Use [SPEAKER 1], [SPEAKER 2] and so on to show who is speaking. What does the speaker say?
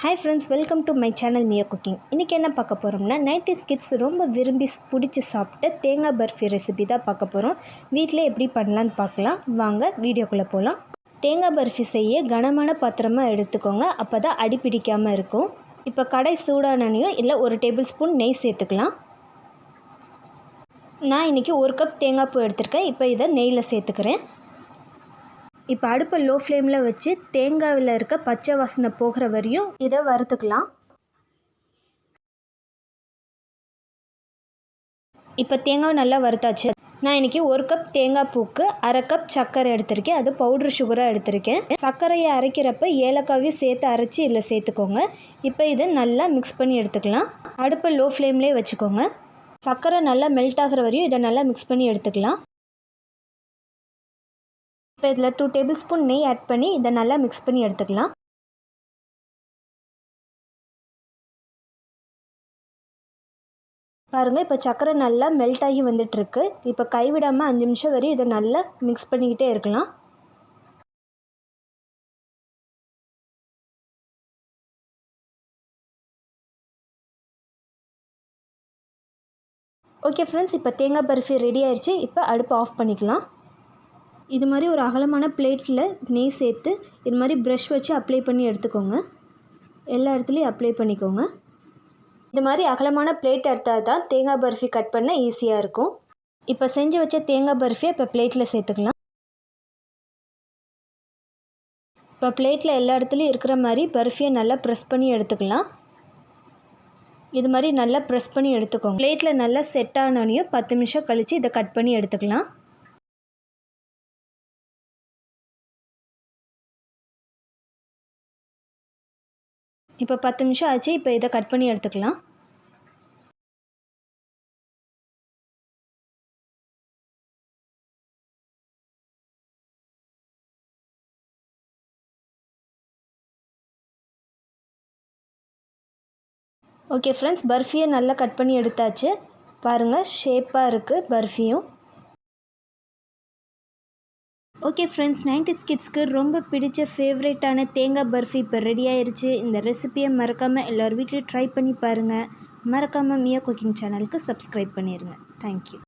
[SPEAKER 1] Hi friends, welcome to my channel Mia Cooking. இன்னைக்கு என்ன பார்க்க போறோம்னா 90s kids ரொம்ப விரும்பி பிடிச்சு சாப்பிட்ட தேங்காய் பர்ஃபி ரெசிபி தான் பார்க்க போறோம். வீட்ல எப்படி பண்ணலாம்னு பார்க்கலாம். வாங்க வீடியோக்குள்ள போலாம். தேங்காய் பர்ஃபி செய்ய கனமான பாத்திரமா எடுத்துக்கோங்க. அப்பதான் அடி பிடிக்காம இருக்கும். இப்போ கடாய் சூடானனையும் இல்ல 1 டேபிள்ஸ்பூன் நெய் சேர்த்துக்கலாம். நான் இன்னைக்கு 1 கப் தேங்காய் பூ எடுத்துர்க்கேன். இப்போ இத நெய்ல சேர்த்துக்கிறேன். இப்போ அடுப்பை லோ ஃப்ளேமில் வச்சு தேங்காயில் இருக்க பச்சை வாசனை போகிற வரையும் இதை வறுத்துக்கலாம். இப்போ தேங்காய் நல்லா வறுத்தாச்சு. நான் இன்றைக்கி 1 கப் தேங்காய் பூக்கு 1/2 கப் சர்க்கரை எடுத்திருக்கேன். அது பவுட்ரு சுகராக எடுத்திருக்கேன். சர்க்கரையை அரைக்கிறப்ப ஏலக்காவையும் சேர்த்து அரைச்சி இதில் சேர்த்துக்கோங்க. இப்போ இதை நல்லா மிக்ஸ் பண்ணி எடுத்துக்கலாம். அடுப்பை லோ ஃப்ளேம்லேயே வச்சுக்கோங்க. சர்க்கரை நல்லா மெல்ட் ஆகிற வரையும் இதை நல்லா மிக்ஸ் பண்ணி எடுத்துக்கலாம். இப்போ இதில் 2 டேபிள்ஸ்பூன் நெய் ஆட் பண்ணி இதை நல்லா மிக்ஸ் பண்ணி எடுத்துக்கலாம். பாருங்கள், இப்போ சர்க்கரை நல்லா மெல்ட் ஆகி வந்துட்டுருக்கு. இப்போ கைவிடாமல் 5 நிமிஷம் வரை இதை நல்லா மிக்ஸ் பண்ணிக்கிட்டே இருக்கலாம். ஓகே ஃப்ரெண்ட்ஸ், இப்போ தேங்காய் பர்ஃபி ரெடி ஆயிடுச்சு. இப்போ அடுப்பை ஆஃப் பண்ணிக்கலாம். இது மாதிரி ஒரு அகலமான பிளேட்டில் நெய் சேர்த்து இது மாதிரி ப்ரஷ் வச்சு அப்ளை பண்ணி எடுத்துக்கோங்க. எல்லா இடத்துலையும் அப்ளை பண்ணிக்கோங்க. இது மாதிரி அகலமான பிளேட் எடுத்தால் தான் தேங்காய் பர்ஃபி கட் பண்ண ஈஸியாக இருக்கும். இப்போ செஞ்சு வச்ச தேங்காய் பர்ஃபியை இப்போ பிளேட்டில் சேர்த்துக்கலாம். இப்போ பிளேட்டில் எல்லா இடத்துலையும் இருக்கிற மாதிரி பர்ஃபியை நல்லா ப்ரெஸ் பண்ணி எடுத்துக்கலாம். இது மாதிரி நல்லா ப்ரெஸ் பண்ணி எடுத்துக்கோங்க. பிளேட்டில் நல்லா செட் ஆனோனையும் 10 நிமிஷம் கழித்து இதை கட் பண்ணி எடுத்துக்கலாம். இப்போ 10 நிமிஷம் ஆச்சு. இப்போ இதை கட் பண்ணி எடுத்துக்கலாம். ஓகே ஃப்ரெண்ட்ஸ், பர்ஃபியை நல்லா கட் பண்ணி எடுத்தாச்சு. பாருங்கள், ஷேப்பாக இருக்குது பர்ஃபியும். ஓகே ஃப்ரெண்ட்ஸ், 90s கிட்ஸ்க்கு ரொம்ப பிடிச்ச ஃபேவரேட்டான தேங்காய் பர்ஃபி இப்போ ரெடி ஆயிடுச்சு. இந்த ரெசிபியை மறக்காமல் எல்லோரும் வீட்லேயும் ட்ரை பண்ணி பாருங்கள். மறக்காமல் மியா குக்கிங் சேனலுக்கு சப்ஸ்கிரைப் பண்ணிடுங்க. தேங்க்யூ.